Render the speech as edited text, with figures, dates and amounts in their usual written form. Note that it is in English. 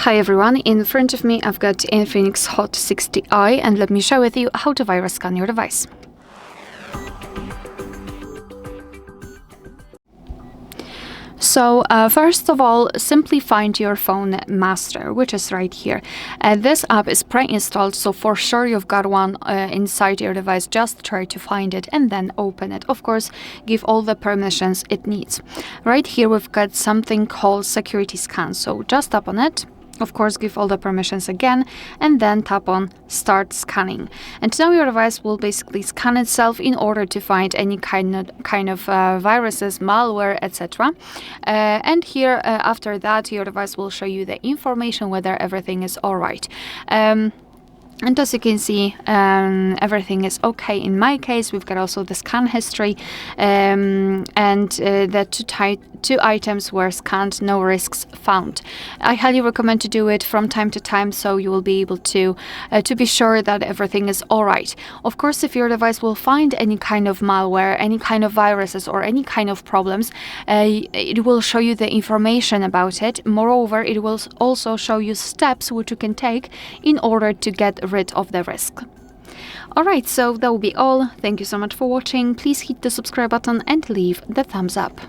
Hi everyone, in front of me I've got INFINIX Hot 60i and let me share with you how to virus scan your device. So first of all, simply find your phone master, which is right here. This app is pre-installed, so for sure you've got one inside your device. Just try to find it and then open it. Of course, give all the permissions it needs. Right here we've got something called security scan, so just tap on it. Of course, give all the permissions again and then tap on Start Scanning. And now your device will basically scan itself in order to find any kind of viruses, malware, etc. And here, after that, your device will show you the information whether everything is all right. And as you can see, everything is okay in my case. We've got also the scan history and the two items were scanned, no risks found. I highly recommend to do it from time to time so you will be able to be sure that everything is all right. Of course, if your device will find any kind of malware, any kind of viruses or any kind of problems, it will show you the information about it. Moreover, it will also show you steps which you can take in order to get rid of the risk. Alright, so that will be all. Thank you so much for watching. Please hit the subscribe button and leave the thumbs up.